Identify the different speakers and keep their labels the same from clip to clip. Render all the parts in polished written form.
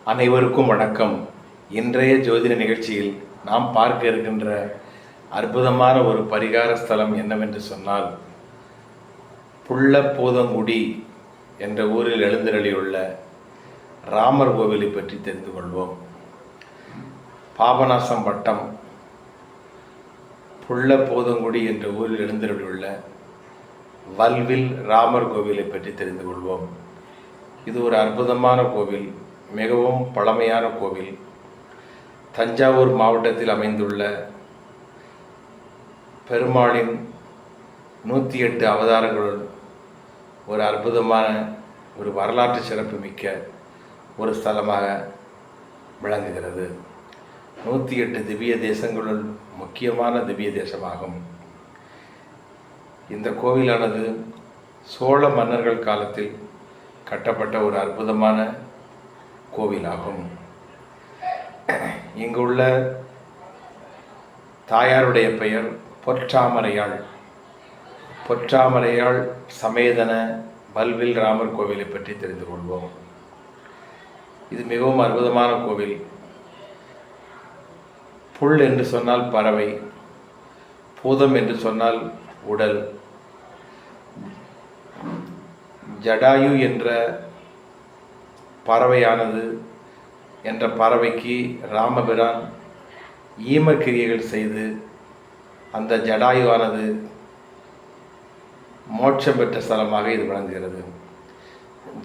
Speaker 1: அனைவருக்கும் வணக்கம். இன்றைய ஜோதிட நிகழ்ச்சியில் நாம் பார்க்க இருக்கின்ற அற்புதமான ஒரு பரிகார ஸ்தலம் என்னவென்று சொன்னால், புள்ளப்பூதங்குடி என்ற ஊரில் எழுந்தருளியுள்ள ராமர் கோவிலை பற்றி தெரிந்து கொள்வோம். பாபநாசம் வட்டம் புள்ளப்பூதங்குடி என்ற ஊரில் எழுந்தருளியுள்ள வல்வில் ராமர் கோவிலை பற்றி தெரிந்து கொள்வோம். இது ஒரு அற்புதமான கோவில், மிகவும் பழமையான கோவில். தஞ்சாவூர் மாவட்டத்தில் அமைந்துள்ள பெருமாளின் 108 அவதாரங்களுள் ஒரு அற்புதமான ஒரு வரலாற்று சிறப்பு மிக்க ஒரு ஸ்தலமாக விளங்குகிறது. 108 திவ்ய தேசங்களுள் முக்கியமான திவ்ய தேசமாகும். இந்த கோவிலானது சோழ மன்னர்கள் காலத்தில் கட்டப்பட்ட ஒரு அற்புதமான கோவிலாகும். இங்குள்ள தாயாருடைய பெயர் பொற்றாமரையாள். பொற்றாமரையாள் சமேதன வல்வில் ராமர் கோவிலை பற்றி தெரிந்து கொள்வோம். இது மிகவும் அற்புதமான கோவில். புல் என்று சொன்னால் பறவை, பூதம் என்று சொன்னால் உடல், ஜடாயு என்ற பறவையானது என்ற பறவைக்கு ராமபிரான் ஈமக்கிரியைகள் செய்து அந்த ஜடாயுவானது மோட்சம் பெற்ற ஸ்தலமாக இது விளங்குகிறது.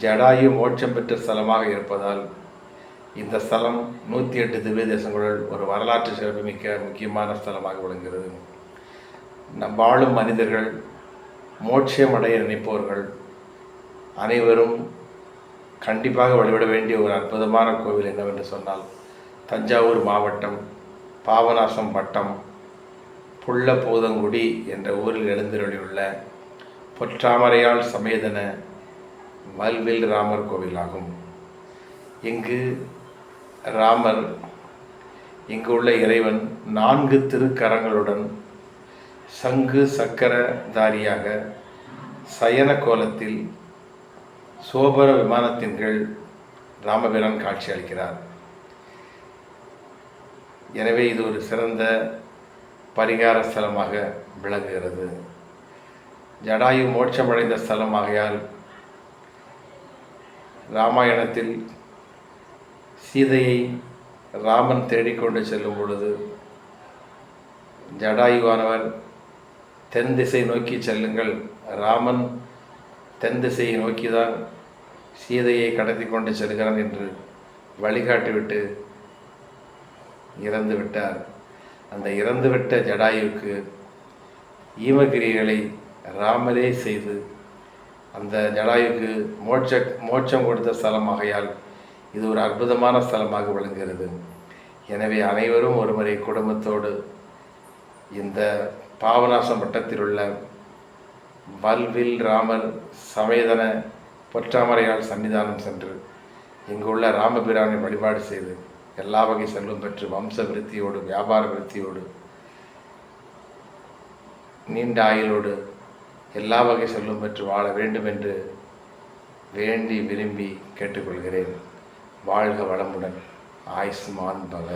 Speaker 1: ஜடாயு மோட்சம் பெற்ற ஸ்தலமாக இருப்பதால் இந்த ஸ்தலம் 108 திவ்ய தேசங்களுள் ஒரு வரலாற்று சிறப்புமிக்க முக்கியமான ஸ்தலமாக விளங்குகிறது. நம் வாழும் மனிதர்கள் மோட்சம் அடைய நினைப்பவர்கள் அனைவரும் கண்டிப்பாக வழிபட வேண்டிய ஒரு அற்புதமான கோவில் என்னவென்று சொன்னால், தஞ்சாவூர் மாவட்டம் பாபநாசம் வட்டம் புள்ளப்பூதங்குடி என்ற ஊரில் எழுந்தருளியுள்ள பொற்றாமரையாள் சமேதன வல்வில் ராமர் கோவிலாகும். இங்கு ராமர், இங்கு உள்ள இறைவன் 4 திருக்கரங்களுடன் சங்கு சக்கரதாரியாக சயன கோலத்தில் சோபர விமானத்தின் கீழ் ராமபிரான் காட்சி அளிக்கிறார். எனவே இது ஒரு சிறந்த பரிகார ஸ்தலமாக விளங்குகிறது. ஜடாயு மோட்சமடைந்த ஸ்தலமாகையால் இராமாயணத்தில் சீதையை ராமன் தேடிக்கொண்டு செல்லும் பொழுது ஜடாயுவானவர் தென் திசை நோக்கி செல்லுங்கள், ராமன் தென் திசையை நோக்கிதான் சீதையை கடத்தி கொண்டு செல்கிறான் என்று வழிகாட்டிவிட்டு இறந்து விட்டார். அந்த இறந்துவிட்ட ஜடாயுவுக்கு ஈமக்கிரியைகளை ராமரே செய்து அந்த ஜடாயுக்கு மோட்சம் கொடுத்த ஸ்தலமாகையால் இது ஒரு அற்புதமான ஸ்தலமாக விளங்குகிறது. எனவே அனைவரும் ஒருமுறை குடும்பத்தோடு இந்த பாபநாசம் வட்டத்தில் உள்ள வல்வில் ராமர் சமேதன பொற்றாமரையாள் சன்னிதானம் சென்று இங்குள்ள ராமபிரானை வழிபாடு செய்து எல்லா வகை செல்வம் பெற்று வம்ச விருத்தியோடு, வியாபார விருத்தியோடு, நீண்ட ஆயுளோடு எல்லா வகை செல்வம் பெற்று வாழ வேண்டும் என்று வேண்டி விரும்பி கேட்டுக்கொள்கிறேன். வாழ்க வளமுடன். ஆயுஷ்மான் பவ.